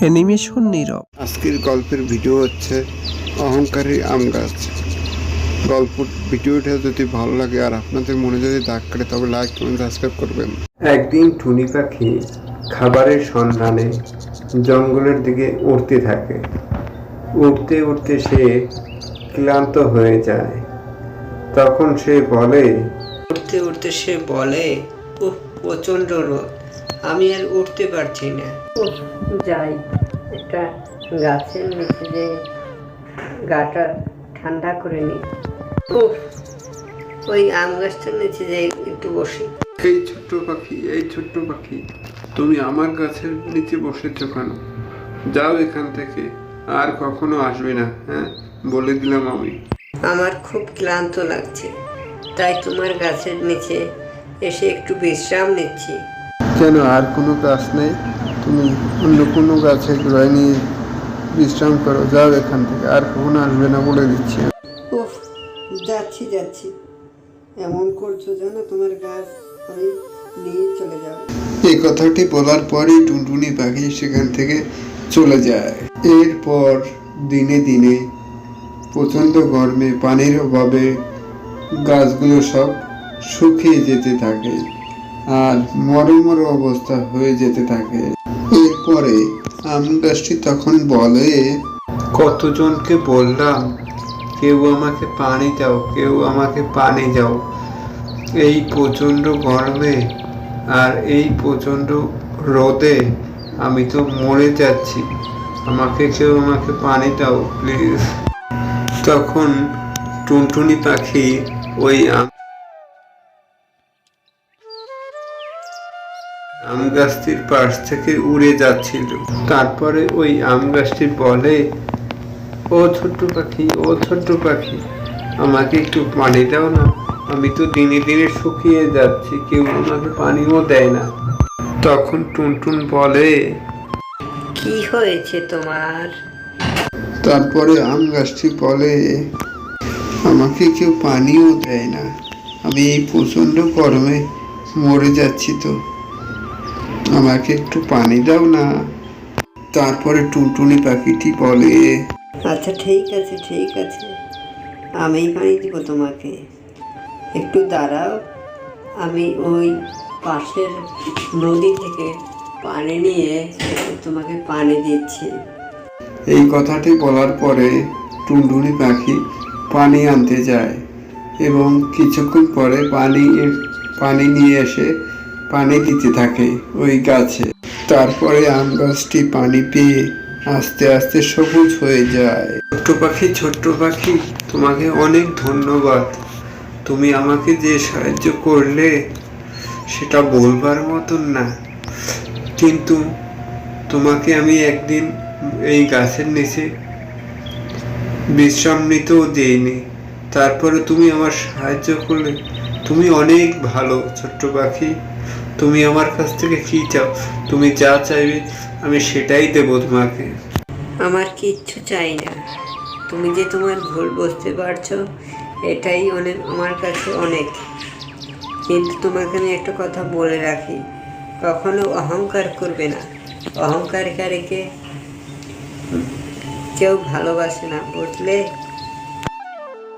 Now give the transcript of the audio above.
Animation নীরব। আজকের গল্পের video হচ্ছে অহংকারী আম গাছ। গল্প ভিডিওটা যদি ভালো লাগে আর আপনাদের মনে যদি দাগ কাটে তবে লাইক কমেন্ট সাবস্ক্রাইব করবেন। একদিন টুনি পাখি খাবারের সন্ধানে জঙ্গলের দিকে উড়তে থাকে। উড়তে উড়তে সে ক্লান্ত হয়ে যায়। তখন সে বলে, উঠতে উঠতে সে বলে, উহ, প্রচণ্ড রোদ, আমি আর উঠতে পারছি না। যাই একটা গাছের নিচে যে গাটা ঠান্ডা করে নি। ওই আম গাছটার নিচে যে একটু বসি। এই ছোট্ট পাখি তুমি আমার গাছের নিচে বসেছো কেন? যাও এখান থেকে, আর কখনো আসবে না। হ্যাঁ, বলে দিলাম আমি। আমার খুব ক্লান্ত লাগছে, তাই তোমার গাছের নিচে এসে একটু বিশ্রাম নিচ্ছি। কেন, আর কোনো গাছ নেই? তুমি অন্য কোনো গাছের গোড়ায় নিয়ে বিশ্রাম করো। যাও এখান থেকে, আর কখনো আসবে না বলে দিচ্ছি। উফ, যাচ্ছি, এমন করছো যেন তোমার গাছ আমি নিয়ে চলে যাব। এই কথাটি বলার পরই টুনটুনি পাখি সেখান থেকে চলে যায়। এরপর দিনে দিনে প্রচণ্ড গরমে পানির অভাবে গাছগুলো সব শুকিয়ে যেতে থাকে আর মরমর অবস্থা হয়ে যেতে থাকে। এরপরে আম গাছটি তখন বলে, কতজনকে বললাম কেউ আমাকে পানি দাও, কেউ আমাকে পানি দাও। এই প্রচণ্ড গরমে আর এই প্রচণ্ড রোদে আমি তো মরে যাচ্ছি, কেউ আমাকে পানি দাও প্লিজ। তখন টুনটুনি পাখি ওই আম গাছটির পাশ থেকে উড়ে যাচ্ছিল। তারপরে ওই আম গাছটি বলে, ও ছোট্ট পাখি আমাকে একটু পানি দাও না, আমি তো দিনে দিনে শুকিয়ে যাচ্ছি, কেউ আমাকে পানিও দেয় না। তখন টুনটুন বলে, কি হয়েছে তোমার? তারপরে আম গাছটি বলে, আমাকে কেউ পানিও দেয় না, আমি এই প্রচণ্ড গরমে মরে যাচ্ছি, তো আমাকে একটু পানি দাও না। তারপরে টুনটুনি পাখিটি বলে, আচ্ছা ঠিক আছে, আমি পানি দিব তোমাকে, একটু দাঁড়াও, আমি ওই পাশের নদী থেকে পানি নিয়ে তোমাকে পানি দিচ্ছি। এই কথাটি বলার পরে টুনটুনি পাখি পানি আনতে যায় এবং কিছুক্ষণ পরে পানি নিয়ে এসে পানি দিতে থাকে ওই গাছে। তারপরে আম গাছটি পানি পেয়ে আস্তে আস্তে সবুজ হয়ে যায়। ছোট্ট পাখি তোমাকে অনেক ধন্যবাদ। তুমি আমাকে যে সাহায্য করলে সেটা বলবার মতন না, কিন্তু তোমাকে আমি একদিন এই গাছের নিচে বিশ্রাম নিতেও দিইনি, তারপরে তুমি আমার সাহায্য করলে। তুমি অনেক ভালো ছোট্ট পাখি। তুমি আমার কাছ থেকে কি চাও? তুমি যা চাইবে আমি সেটাই দেব তোমাকে। আমার কিচ্ছু চাই না, তুমি যে তোমার ভুল বুঝতে পারছো এটাই আমার কাছে অনেক। কিন্তু তোমাকে আমি একটা কথা বলে রাখি, কখনো অহংকার করবে না। অহংকারীকে কেউ ভালোবাসে না, বুঝলে?